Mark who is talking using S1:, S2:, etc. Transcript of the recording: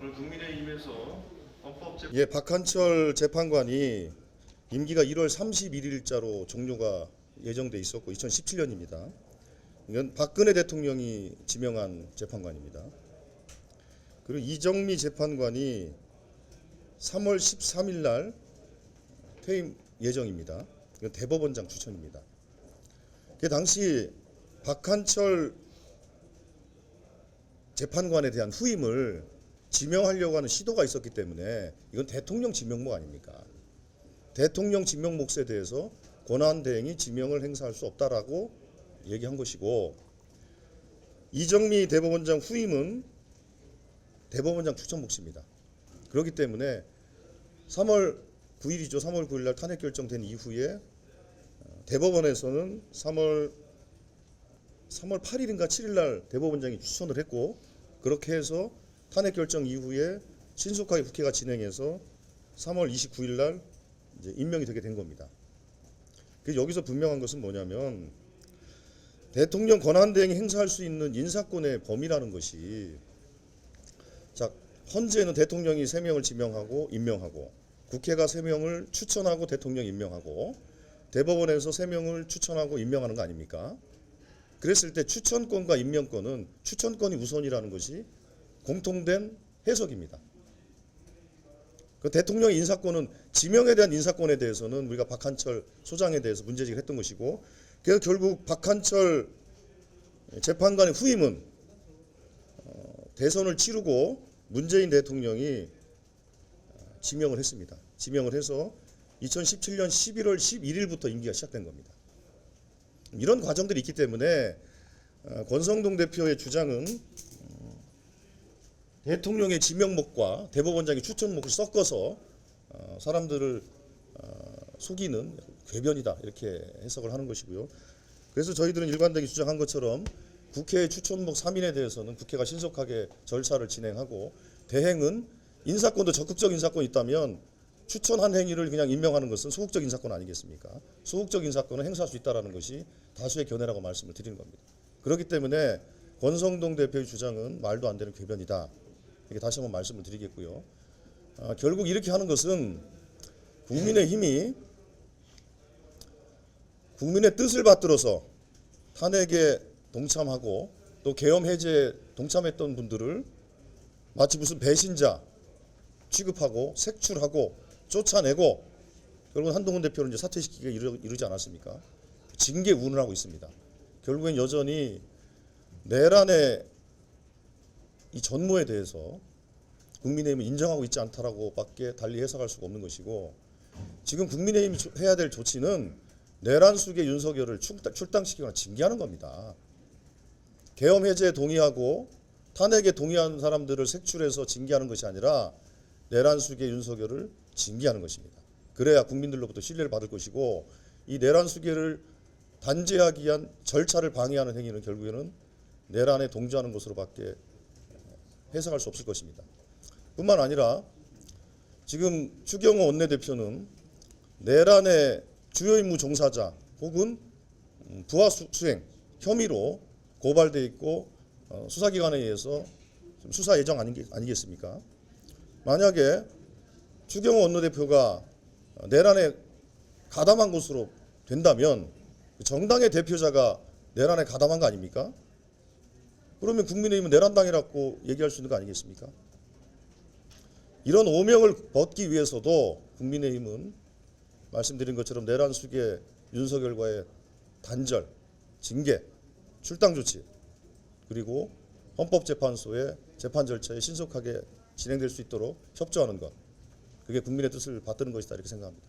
S1: 오늘 국민의힘에서 헌법재판
S2: 예, 박한철 재판관이 임기가 1월 31일자로 종료가 예정돼 있었고 2017년입니다. 이건 박근혜 대통령이 지명한 재판관입니다. 그리고 이정미 재판관이 3월 13일 날 퇴임 예정입니다. 이건 대법원장 추천입니다. 그 당시 박한철 재판관에 대한 후임을 지명하려고 하는 시도가 있었기 때문에 이건 대통령 지명목 아닙니까? 대통령 지명 몫에 대해서 권한대행이 지명을 행사할 수 없다라고 얘기한 것이고, 이정미 대법원장 후임은 대법원장 추천 몫입니다. 그렇기 때문에 3월 9일이죠. 3월 9일 날 탄핵 결정된 이후에 대법원에서는 3월 8일인가 7일 날 대법원장이 추천을 했고, 그렇게 해서 탄핵 결정 이후에 신속하게 국회가 진행해서 3월 29일 날 이제 임명이 되게 된 겁니다. 그래서 여기서 분명한 것은 뭐냐면 대통령 권한대행이 행사할 수 있는 인사권의 범위라는 것이, 자, 헌재는 대통령이 3명을 지명하고 임명하고, 국회가 3명을 추천하고 대통령 임명하고, 대법원에서 3명을 추천하고 임명하는 거 아닙니까? 그랬을 때 추천권과 임명권은 추천권이 우선이라는 것이 공통된 해석입니다. 그 대통령의 인사권은, 지명에 대한 인사권에 대해서는 우리가 박한철 소장에 대해서 문제제기를 했던 것이고, 그래서 결국 박한철 재판관의 후임은 대선을 치르고 문재인 대통령이 지명을 했습니다. 지명을 해서 2017년 11월 11일부터 임기가 시작된 겁니다. 이런 과정들이 있기 때문에 권성동 대표의 주장은 대통령의 지명목과 대법원장의 추천목을 섞어서 사람들을 속이는 궤변이다, 이렇게 해석을 하는 것이고요. 그래서 저희들은 일관되게 주장한 것처럼 국회의 추천목 3인에 대해서는 국회가 신속하게 절차를 진행하고, 대행은 인사권도 적극적 인사권이 있다면 추천한 행위를 그냥 임명하는 것은 소극적 인사권 아니겠습니까? 소극적 인사권을 행사할 수 있다는 것이 다수의 견해라고 말씀을 드리는 겁니다. 그렇기 때문에 권성동 대표의 주장은 말도 안 되는 궤변이다, 이렇게 다시 한번 말씀을 드리겠고요. 결국 이렇게 하는 것은 국민의힘이 국민의 뜻을 받들어서 탄핵에 동참하고 또 계엄 해제에 동참했던 분들을 마치 무슨 배신자 취급하고 색출하고 쫓아내고, 결국은 한동훈 대표는 이제 사퇴시키기에 이르지 않았습니까? 징계 운운을 하고 있습니다. 결국엔 여전히 내란의 이 전모에 대해서 국민의힘은 인정하고 있지 않다라고 밖에 달리 해석할 수가 없는 것이고, 지금 국민의힘이 해야 될 조치는 내란 숙의 윤석열을 출당시키거나 징계하는 겁니다. 계엄 해제에 동의하고 탄핵에 동의한 사람들을 색출해서 징계하는 것이 아니라 내란 숙의 윤석열을 징계하는 것입니다. 그래야 국민들로부터 신뢰를 받을 것이고, 이 내란 수계를 단죄하기 위한 절차를 방해하는 행위는 결국에는 내란에 동조하는 것으로밖에 해석할 수 없을 것입니다. 뿐만 아니라 지금 추경호 원내대표는 내란의 주요 임무 종사자 혹은 부하 수행 혐의로 고발돼 있고 수사기관에 의해서 수사 예정 아니겠습니까? 만약에 추경호 원내대표가 내란에 가담한 것으로 된다면 정당의 대표자가 내란에 가담한 거 아닙니까? 그러면 국민의힘은 내란당이라고 얘기할 수 있는 거 아니겠습니까? 이런 오명을 벗기 위해서도 국민의힘은 말씀드린 것처럼 내란 수계 윤석열과의 단절, 징계, 출당 조치, 그리고 헌법재판소의 재판 절차에 신속하게 진행될 수 있도록 협조하는 것, 그게 국민의 뜻을 받드는 것이다, 이렇게 생각합니다.